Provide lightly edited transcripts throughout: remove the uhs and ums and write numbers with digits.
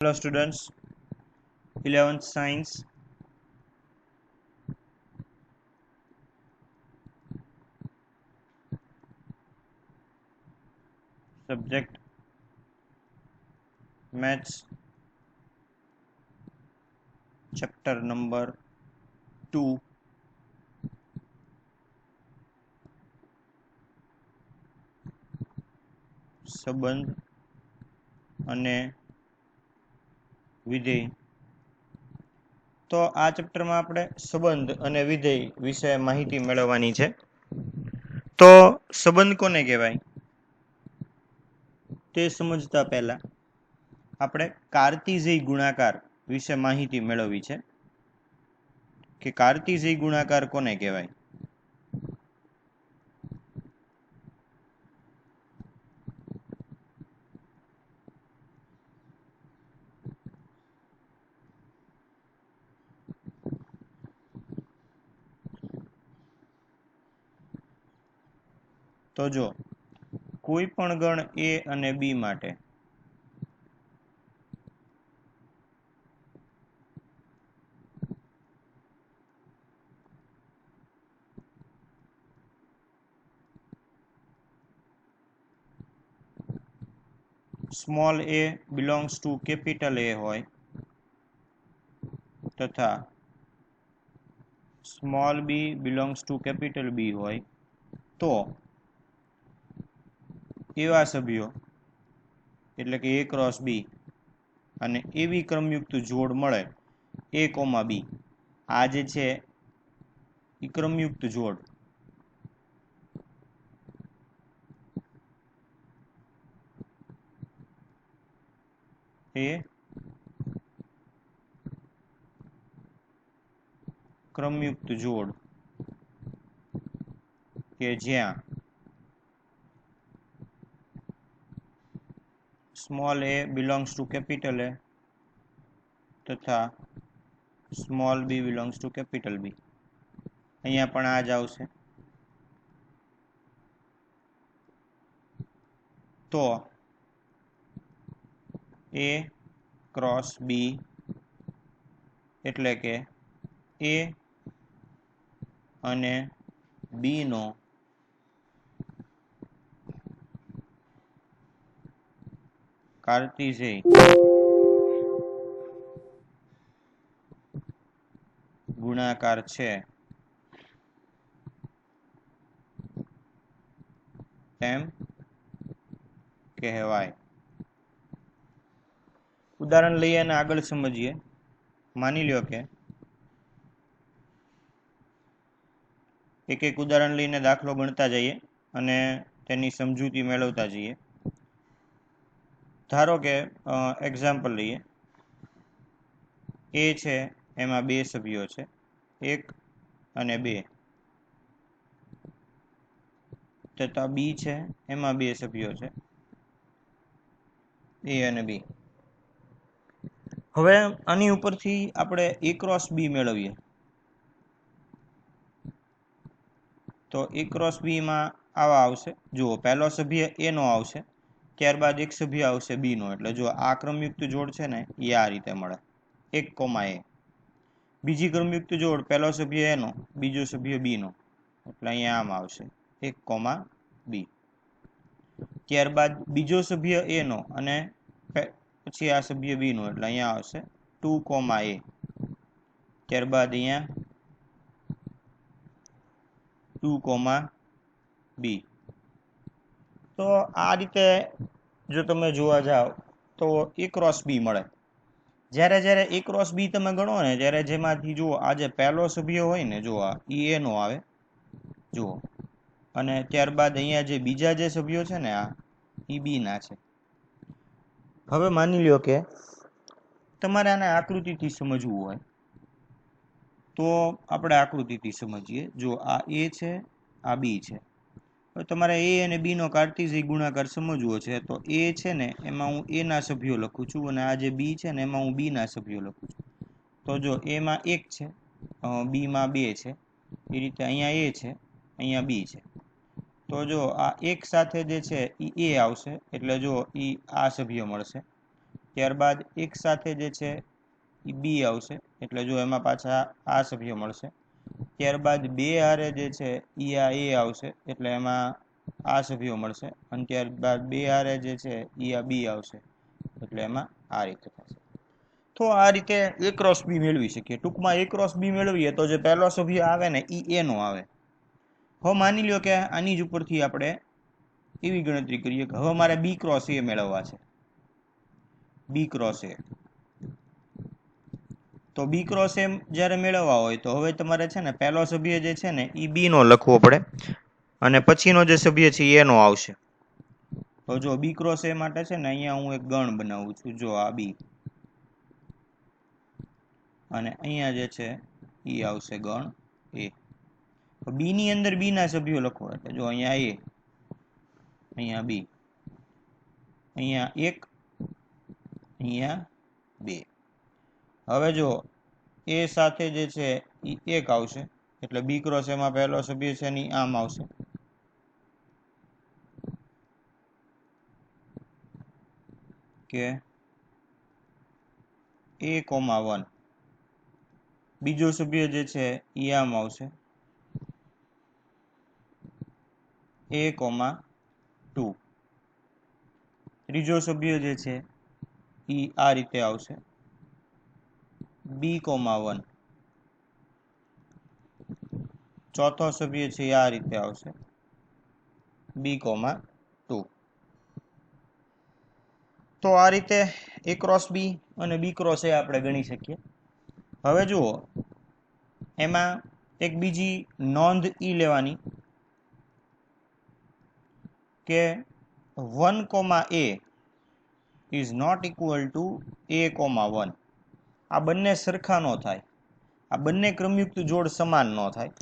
Hello students, 11th science. Subject maths, chapter number 2. સંબંધ અને વિધેય. તો આ ચેપ્ટરમાં આપણે સંબંધ અને વિધેય વિશે માહિતી મેળવવાની છે. તો સંબંધ કોને કહેવાય તે સમજતા પહેલા આપણે કાર્તિઝેય ગુણાકાર વિશે માહિતી મેળવવી છે કે કાર્તિઝેય ગુણાકાર કોને કહેવાય. તો જો કોઈ પણ ગણ a અને b માટે small a belongs to capital A હોય તથા small b belongs to capital B હોય તો એવા સભ્યો એટલે કે a ક્રોસ b અને એવી ક્રમયુક્ત જોડ મળે a કોમા b. આ જે છે એ ક્રમયુક્ત જોડ એ ક્રમયુક્ત જોડ કે જ્યાં small a belongs to capital A તથા small b belongs to capital B. અહીંયા પણ આ જ આવશે. તો a ક્રોસ b એટલે કે a અને b નો કાર્તિઝેય ગુણાકાર છે તેમ કહેવાય. ઉદાહરણ લઈએ અને આગળ સમજીએ. માની લ્યો કે એક એક ઉદાહરણ લઈને દાખલો ગણતા જઈએ અને તેની સમજૂતી મેળવતા જઈએ. ધારો કે એક્ઝામ્પલ લઈએ. એ છે એમાં બે સભ્યો છે, 1 અને 2 તથા બી છે એમાં બે સભ્યો છે, A અને B. હવે આની ઉપરથી આપણે a ક્રોસ b મેળવીએ તો a ક્રોસ b માં આવા આવશે. જુઓ, પહેલો સભ્ય a નો આવશે, ત્યારબાદ એક સભ્ય આવશે b નો. એટલે જો આ ક્રમયુક્ત જોડ છે ને એ આ રીતે મળે 1 કોમા a. બીજી ક્રમયુક્ત જોડ પહેલો સભ્ય a નો, બીજો સભ્ય b નો, એટલે અહીંયા આમ આવશે 1 કોમા b. ત્યારબાદ બીજો સભ્ય a નો અને પછી આ સભ્ય b નો, એટલે અહીંયા આવશે 2 કોમા a. ત્યારબાદ અહીંયા 2 કોમા b. તો આ રીતે જો તમે જોવા જાઓ તો a ક્રોસ b મળે. જ્યારે a ક્રોસ b તમે ગણો ને ત્યારે જેમાંથી જુઓ આ જે પહેલો સભ્ય હોય ને, જો આ a નો આવે જુઓ, અને ત્યારબાદ અહીંયા જે બીજા જે સભ્યો છે ને આ એ b ના છે. હવે માની લ્યો કે તમારે આને આકૃતિથી સમજવું હોય તો આપણે આકૃતિથી સમજીએ. જો આ a છે, આ b છે. હવે તમારે a અને b નો કાર્તિઝેય ગુણાકાર સમજવો છે તો a છે ને એમાં હું a ના સભ્યો લખું છું અને આ જે b છે ને એમાં હું b ના સભ્યો લખું છું. તો જો a માં 1 છે, b માં 2 છે, એ રીતે અહીંયા a છે, અહીંયા b છે. તો જો આ એક સાથે જે છે એ a આવશે, એટલે જો એ આ સભ્ય મળશે. ત્યારબાદ એક સાથે જે છે એ બી આવશે, એટલે જો એમાં પાછા આ સભ્યો મળશે. ત્યારબાદ બે હારે જે છે એ આ એ આવશે, એટલે એમાં આ સભ્યો મળશે. અને ત્યારબાદ બે હારે જે છે એ આ બી આવશે, એટલે એમાં આ રીતે થશે. તો આ રીતે એ ક્રોસ બી મેળવી શકીએ. ટૂંકમાં એ ક્રોસ બી મેળવીએ તો જે પહેલો સભ્ય આવે ને એ એનો આવે. હવે માની લ્યો કે આની જ ઉપરથી આપણે એવી ગણતરી કરીએ કે હવે મારે બી ક્રોસ એ મેળવવા છે. બી ક્રોસ એ, તો બી ક્રોસ એ જ્યારે મેળવવા હોય તો હવે તમારે છે ને પહેલો સભ્ય જે છે ને એ બી નો લખવો પડે, અને પછીનો જે સભ્ય છે એનો આવશે. તો જો બી ક્રોસ એ માટે છે ને અહીંયા હું એક ગણ બનાવું છું. જો આ બી, અને અહીંયા જે છે એ આવશે ગણ એ. તો બી ની અંદર બી ના સભ્યો લખો, એટલે જો અહીંયા એ, અહીંયા બી, અહીંયા એક, અહીંયા બે. હવે જો એ સાથે જે છે એ એક આવશે, એટલે બી ક્રોસ એમાં પહેલો સભ્ય છે ને આમ આવશે. કે A,1. બીજો સભ્ય જે છે એ આમ આવશે A,2. ત્રીજો સભ્ય જે છે એ આ રીતે આવશે B,1. ચોથો સભ્ય છે એ આ રીતે આવશે B,2. તો આ રીતે A ક્રોસ બી અને બી ક્રોસ એ આપણે ગણી શકીએ. હવે જુઓ, એમાં એક બીજી નોંધ ઈ લેવાની કે 1,A is not equal two A,1. આ બંને સરખા ન થાય, આ બંને ક્રમયુક્ત જોડ સમાન ન થાય.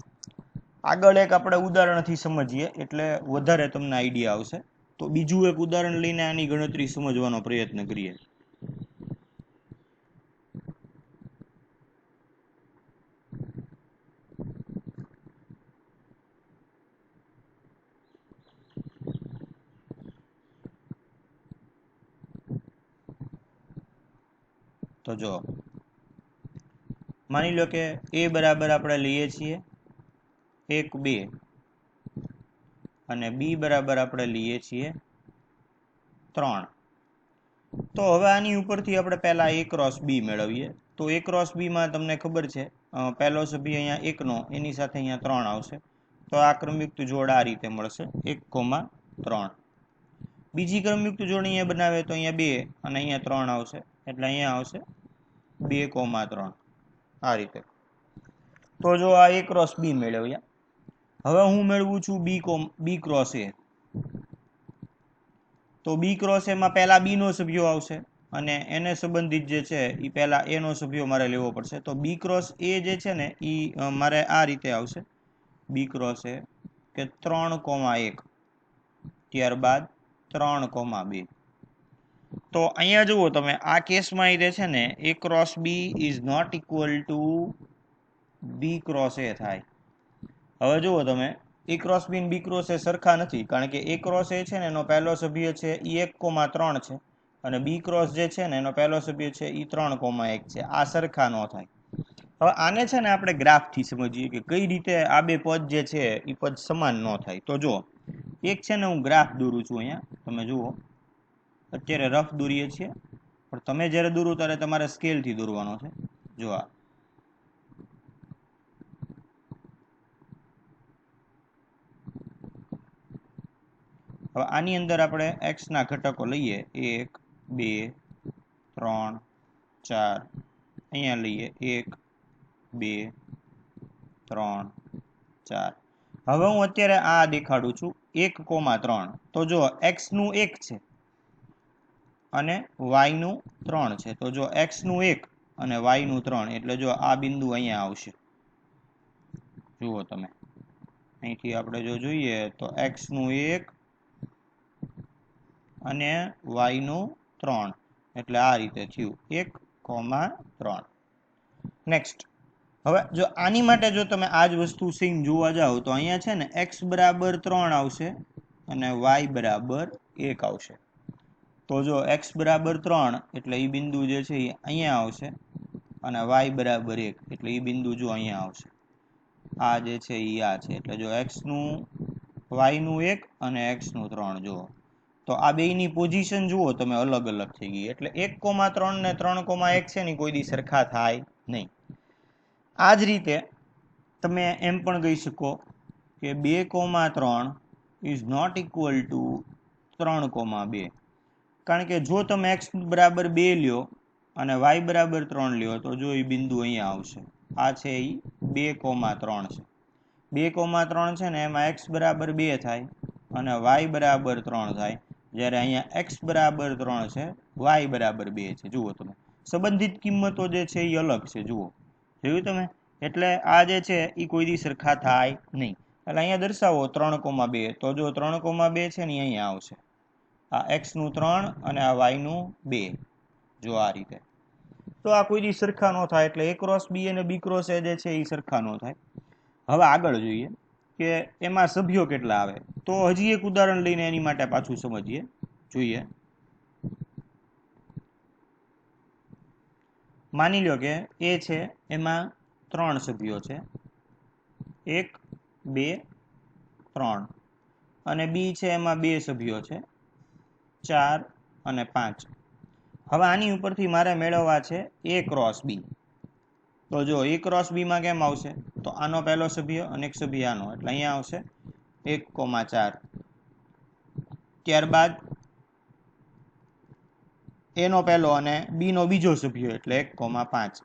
આગળ એક આપણે ઉદાહરણથી સમજીએ એટલે વધારે તમને આઈડિયા આવશે. તો બીજું એક ઉદાહરણ લઈને આની ગણતરી સમજવાનો પ્રયત્ન કરીએ. તો જો માની લો કે એ બરાબર આપણે લઈએ છીએ 1, 2 અને બી બરાબર આપણે લઈએ છીએ 3. તો હવે આની ઉપરથી આપણે પહેલા A ક્રોસ બી મેળવીએ. તો A ક્રોસ બી માં તમને ખબર છે પહેલો સભ્ય અહીંયા 1નો, એની સાથે અહીંયા 3 આવશે. તો આ ક્રમયુક્ત જોડ આ રીતે મળશે 1,3. બીજી ક્રમયુક્ત જોડ અહીંયા બનાવે તો અહીંયા 2 અને અહીંયા 3 આવશે, એટલે અહીંયા આવશે 2,3. આ રીતે. તો જો આ A ક્રોસ બી મેળવ્યા. હવે હું મેળવું છું બી ક્રોસ એ. તો બી ક્રોસ એમાં પહેલા બી નો સભ્યો આવશે, અને એને સંબંધિત જે છે એ પહેલા એ નો સભ્યો મારે લેવો પડશે. તો બી ક્રોસ એ જે છે ને એ મારે આ રીતે આવશે બી ક્રોસ એ કે 3,1, ત્યારબાદ 3,2. તો અહીંયા જુઓ તમે, આ કેસમાં એ છે ને A cross B is not equal to B cross A થાય. હવે જુઓ તમે, A ક્રોસ બી અને બી ક્રોસ એ સરખા નથી, કારણ કે A ક્રોસ એ છે ને એનો પહેલો સભ્ય છે એ 1,3 છે, અને બી ક્રોસ જે છે ને એનો પહેલો સભ્ય છે એ 3,1 છે. આ સરખા ન થાય. હવે આને છે ને આપણે ગ્રાફથી સમજીએ કે કઈ રીતે આ બે પદ જે છે એ પદ સમાન ન થાય. તો જુઓ, એક છે ને હું ગ્રાફ દોરું છું અહીંયા, તમે જુઓ અત્યારે રફ દોરીએ છીએ, પણ તમે જ્યારે દોરો ત્યારે તમારે સ્કેલથી દોરવાનો છે. જો આ હવે આની અંદર આપણે x ના ઘટકો લઈએ 1, 2, 3, 4. અહીંયા લઈએ 1, 2, 3, 4. હવે હું અત્યારે આ દેખાડું છું 1,3. તો જો x નું 1 છે અને y નું 3 છે. તો જો x નું 1 અને y નું 3, એટલે જો આ બિંદુ અહીંયા આવશે. જુઓ તમે, અહીંથી આપણે જો જોઈએ તો x નું 1 અને y નું 3, એટલે આ રીતે થયું 1,3. નેક્સ્ટ, હવે જો આની માટે જો તમે આ જ વસ્તુ સેમ જોવા જાઓ તો અહીંયા છે ને x બરાબર 3 આવશે અને y બરાબર 1 આવશે. તો જો x બરાબર 3 એટલે એ બિંદુ જે છે એ અહીંયા આવશે અને y બરાબર 1 એટલે એ બિંદુ જો અહીંયા આવશે. આ જે છે એ આ છે એટલે જો x નું y નું 1 અને x નું 3 જુઓ તો આ બેયની પોઝિશન જુઓ તમે અલગ અલગ થઈ ગઈ એટલે 1,3 ને 3,1 છે ને કોઈ દી સરખા થાય નહીં. આ જ રીતે તમે એમ પણ કહી શકો કે 2,3 ઇઝ નોટ ઇક્વલ ટુ 3,2 કારણ કે જો તમે x બરાબર 2 લ્યો અને y બરાબર 3 લ્યો તો જો એ બિંદુ અહીંયા આવશે. આ છે એ 2,3 છે. 2,3 છે ને એમાં x બરાબર 2 થાય અને y બરાબર 3 થાય જ્યારે અહીંયા x બરાબર 3 છે y બરાબર 2 છે. જુઓ તમે સંબંધિત કિંમતો જે છે એ અલગ છે. જુઓ જોયું તમે એટલે આ જે છે એ કોઈ દી સરખા થાય નહીં. એટલે અહીંયા દર્શાવો 3,2 તો જો 3,2 છે ને અહીંયા આવશે. આ x નું 3 અને આ y નું 2 જો આ રીતે તો આ કોઈ દી સરખા ન થાય એટલે a ક્રોસ b અને b ક્રોસ a જે છે એ સરખા ન થાય. હવે આગળ જોઈએ કે એમાં સભ્યો કેટલા આવે તો હજી એક ઉદાહરણ લઈને એની માટે પાછું સમજીએ જોઈએ. માની લો કે a છે એમાં 3 સભ્યો છે 1 2 3 અને b છે એમાં 2 સભ્યો છે 4 અને 5. હવે આની ઉપરથી મારે મેળવવા છે a ક્રોસ b. તો જો a ક્રોસ b માં કેમ આવશે તો આનો પહેલો સભ્ય અને એક સભ્ય આનો એટલે અહીંયા આવશે 1,4. ત્યારબાદ a નો પહેલો અને b નો બીજો સભ્ય એટલે 1,5.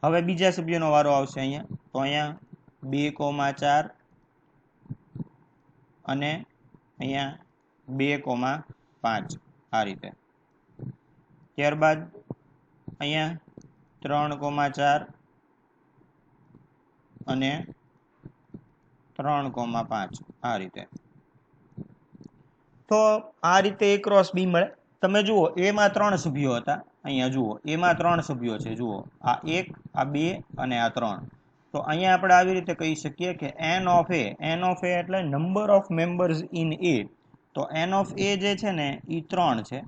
હવે બીજા સભ્યનો વારો આવશે અહીંયા તો અહીંયા 2,4 અને અહીંયા 2,5 આ રીતે. ત્યારબાદ અહીંયા 3,4 અને 3,5 આ રીતે. તો આ રીતે a ક્રોસ b મળે. તમે જુઓ a માં 3 સભ્યો હતા અહીંયા જુઓ a માં 3 સભ્યો છે જુઓ આ 1 આ 2 અને આ 3. તો અહીંયા આપણે આવી રીતે કહી શકીએ કે n ઓફ a એટલે number of members in a. તો n ઓફ a જે છે ને એ 3 છે.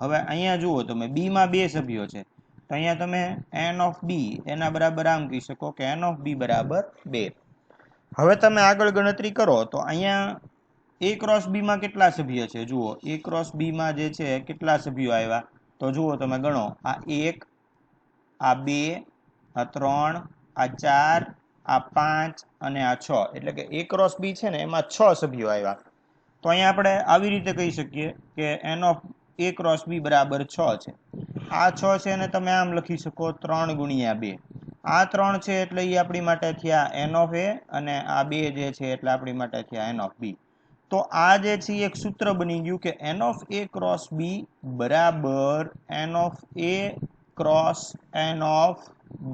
હવે અહીંયા જુઓ તમે b માં 2 સભ્યો છે તો અહીંયા તમે n ઓફ b એના બરાબર આમ કહી શકો કે n ઓફ b બરાબર 2. હવે તમે આગળ ગણતરી કરો તો અહીંયા a ક્રોસ b માં કેટલા સભ્ય છે જુઓ a ક્રોસ b માં જે છે કેટલા સભ્યો આવ્યા તો જુઓ તમે ગણો આ 1 આ 2 આ 3 આ 4 આ 5 અને આ 6 એટલે કે a ક્રોસ b છે ને એમાં 6 સભ્યો આવ્યા. તો અહીંયા આપણે આવી રીતે કહી શકીએ કે n of a cross b બરાબર 6 છે. આ 6 છે અને તમે આમ લખી શકો 3 ગુણ્યા 2. આ 3 છે એટલે એ આપણી માટે થયા n ઓફ a અને આ 2 જે છે એટલે આપણી માટે થયા n ઓફ b. તો આ જે છે એક સૂત્ર બની ગયું કે n of a cross b બરાબર n of a cross n of b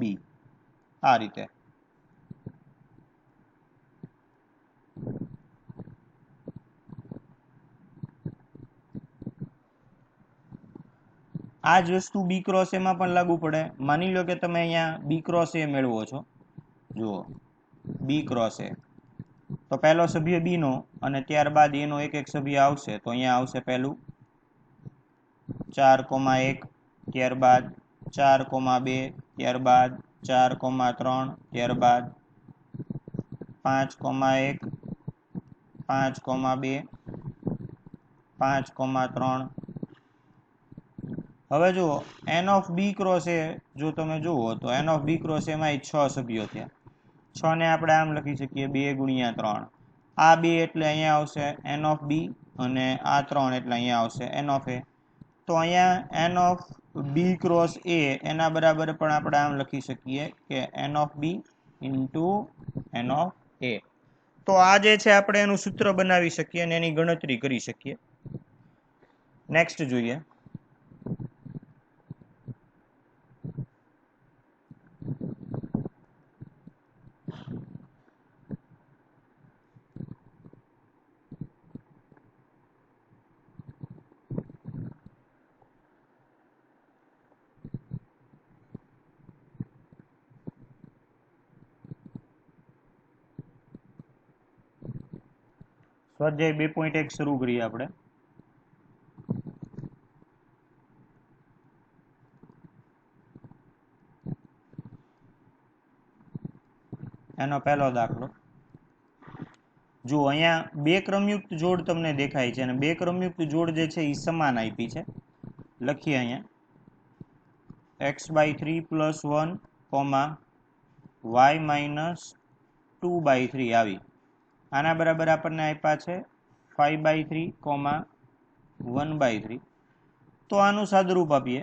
આ રીતે. આ જ વસ્તુ b ક્રોસ એમાં પણ લાગુ પડે. માની લો કે તમે અહીંયા b ક્રોસ a મેળવો છો જુઓ b ક્રોસ a તો પહેલો સભ્ય b નો અને ત્યારબાદ એનો એક એક સભ્ય આવશે તો અહીંયા આવશે પહેલું 4,1 ત્યારબાદ 4,2 ત્યારબાદ 4,3 ત્યારબાદ 5,1 5,2 5,3. હવે જુઓ n of b cross a જો તમે જુઓ તો n of b cross a માં 6 સભ્યો થયા. 6 ને આપણે આમ લખી શકીએ 2 ગુણ્યા 3. આ 2 એટલે અહીંયા આવશે n ઓફ b અને આ 3 એટલે અહીંયા આવશે n ઓફ a. તો અહીંયા n of b cross a એના બરાબર પણ આપણે આમ લખી શકીએ કે n of b into n of a. તો આ જે છે આપણે એનું સૂત્ર બનાવી શકીએ અને એની ગણતરી કરી શકીએ. નેક્સ્ટ જોઈએ. સ્વાધ્યાય 2.1 શરૂ કરીએ આપણે. એનો પહેલો દાખલો જો અહીંયા બે ક્રમયુક્ત જોડ તમને દેખાય છે અને બે ક્રમયુક્ત જોડ જે છે એ સમાન આપી છે. લખીએ અહીંયા x/3 + 1, y - 2/3 આવી. આના બરાબર આપણને આપ્યા છે 5/3, 1/3. તો આનું સાદુરૂપ આપીએ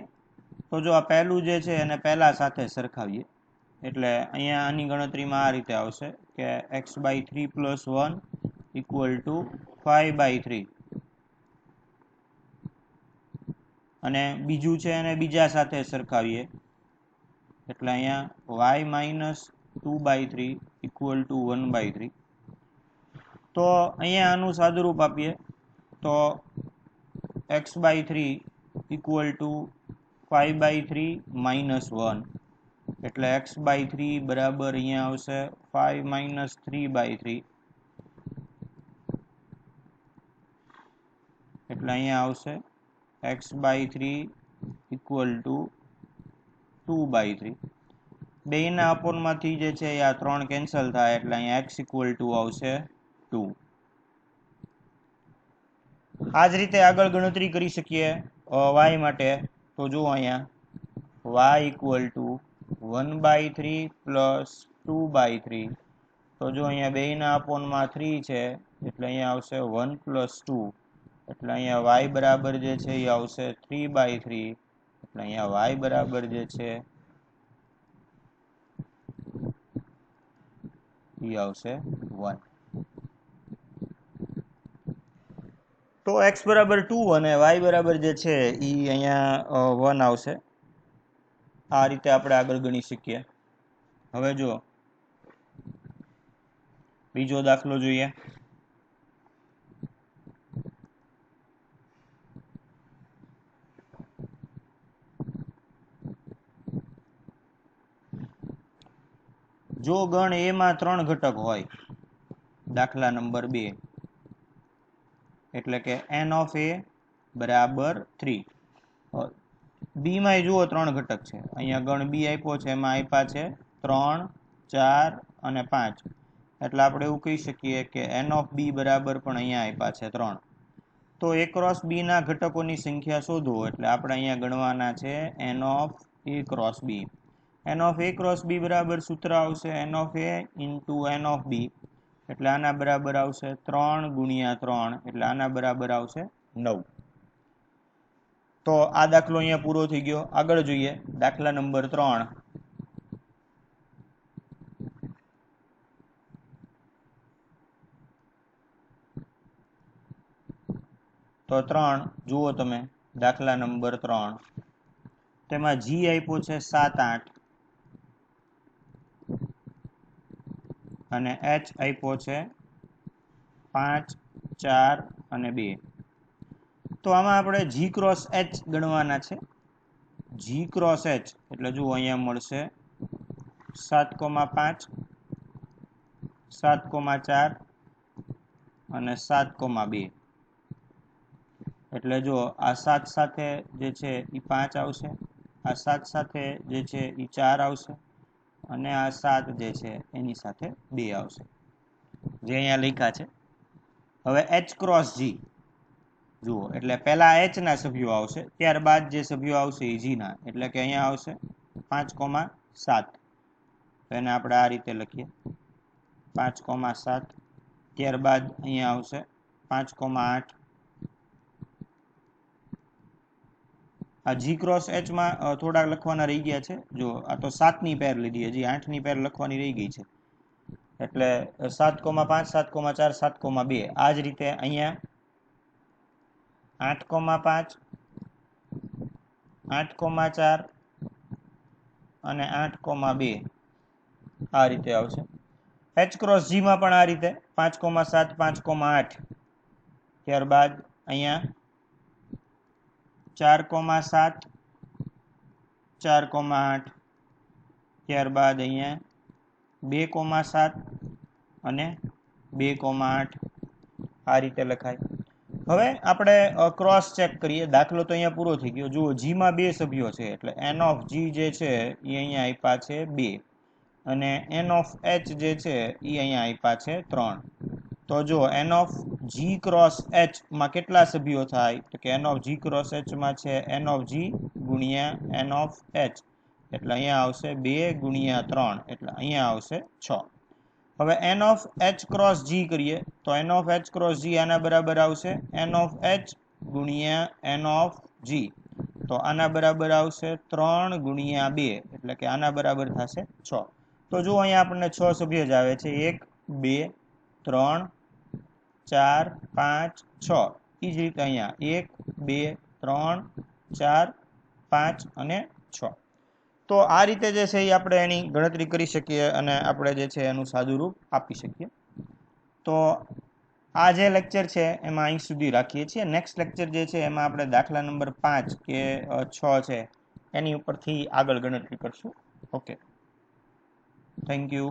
તો જો આ પહેલું જે છે એને પહેલા સાથે સરખાવીએ એટલે અહીંયા આની ગણતરીમાં આ રીતે આવશે કે x/3 + 1 = 5/3 અને બીજું છે એને બીજા સાથે સરખાવીએ એટલે અહીંયા y - 2/3 = 1/3. તો અહીંયા આનું સાદુરૂપ આપીએ તો x/3 = 5/3 - 1 એટલે x/3 બરાબર અહીંયા આવશે 5 - 3/3 એટલે અહીંયા આવશે x/3 = 2/3. બેયના અપોનમાંથી જે છે આ 3 કેન્સલ થાય એટલે અહીંયા x = આવશે 2. આ જ રીતે આગળ ગણતરી કરી શકીએ y માટે. તો જુઓ અહીંયા y = 1/3 + 2/3. તો જો અહીંયા બેયના અપોનમાં 3 છે એટલે અહીંયા આવશે 1 + 2 એટલે અહીંયા y બરાબર જે છે એ આવશે 3/3 એટલે અહીંયા y બરાબર જે છે એ આવશે 1. તો x બરાબર 2 અને y બરાબર જે છે એ અહીંયા 1 આવશે. આ રીતે આપણે આગળ ગણી શકીએ. હવે જો બીજો દાખલો જોઈએ. જો ગણ A માં 3 ઘટક હોય દાખલા નંબર 2 એટલે કે n of A બરાબર 3. B માં જુઓ 3 ઘટક છે. અહીંયા ગણ B આપ્યો છે એમાં આપ્યા છે 3, 4 અને 5 એટલે આપણે એવું કહી શકીએ કે n of B બરાબર પણ અહીંયા આપ્યા છે 3. તો A ક્રોસ B ના ઘટકોની સંખ્યા શોધો એટલે આપણે અહીંયા ગણવાના છે n of A cross B. n of A cross B બરાબર સૂત્ર આવશે n of A * n of B એટલે આના બરાબર આવશે 3 × 3 એટલે આના બરાબર આવશે 9. તો આ દાખલો અહીંયા પૂરો થઈ ગયો. આગળ જોઈએ દાખલા નંબર 3. તો 3 જુઓ તમે દાખલા નંબર 3 તેમાં g આપ્યો છે 7, 8 અને h આપ્યો છે 5, 4 અને 2. તો આમાં આપણે g ક્રોસ h ગણવાના છે. g ક્રોસ h એટલે જુઓ અહીંયા મળશે 7,5, 7,4 અને 7,2 એટલે જો આ 7 સાથે જે છે એ 5 આવશે, આ 7 સાથે જે છે એ 4 આવશે અને આ 7 જે છે એની સાથે 2 આવશે જે અહીંયા લખ્યા છે. હવે h ક્રોસ g જુઓ એટલે પહેલા h ના સભ્યો આવશે ત્યારબાદ જે સભ્યો આવશે એ g ના એટલે કે અહીંયા આવશે 5,7 તો એને આપણે આ રીતે લખીએ 5,7 ત્યારબાદ અહીંયા આવશે 5,8 આ g ક્રોસ h માં થોડા લખવાના રહી ગયા છે. જો આ તો 7 ની પેર લીધી હજી 8 ની પેર લખવાની રહી ગઈ છે એટલે 7,5 7,4 7,2 આ જ રીતે અહીંયા 8,5 8,4 અને 8,2 આ રીતે આવશે. h ક્રોસ g માં પણ આ રીતે 5,7 5,8 ત્યારબાદ અહીંયા 4,7 4,8 ત્યારબાદ અહીંયા 2,7 અને 2,8 આ રીતે લખાય. હવે આપણે ક્રોસ ચેક કરીએ. દાખલો તો અહીંયા પૂરો થઈ ગયો. જુઓ g માં 2 સભ્યો છે એટલે n of g જે છે એ અહીંયા આપ્યા છે 2 અને એન ઓફ એચ જે છે એ અહીંયા આપ્યા છે 3. તો જો n of G cross H માં કેટલા સભ્યો થાય? તો કે n of G cross H માં છે એન ઓફ જી ગુણ્યા એન ઓફ એચ, એટલે અહીંયા આવશે 2 ગુણ્યા 3, એટલે અહીંયા આવશે 6. હવે n of H cross G કરીએ તો n of H cross G આના બરાબર આવશે એન ઓફ એચ ગુણ્યા એન ઓફ જી, તો આના બરાબર આવશે 3 ગુણ્યા 2, એટલે કે આના બરાબર થશે 6. તો જો અહીંયા આપણને 6 સભ્ય જ આવે છે, 1 2 3 4 5 6. એ જ રીતે અહીંયા 1 2 3 4 5 અને 6. તો આ રીતે જે છે એ આપણે એની ગણતરી કરી શકીએ અને આપણે જે છે એનું સાદું રૂપ આપી શકીએ. તો આ જે લેક્ચર છે એમાં અહીં સુધી રાખીએ છીએ. નેક્સ્ટ લેક્ચર જે છે એમાં આપણે દાખલા નંબર 5 કે 6 છે એની ઉપરથી આગળ ગણતરી કરશું. Okay, thank you.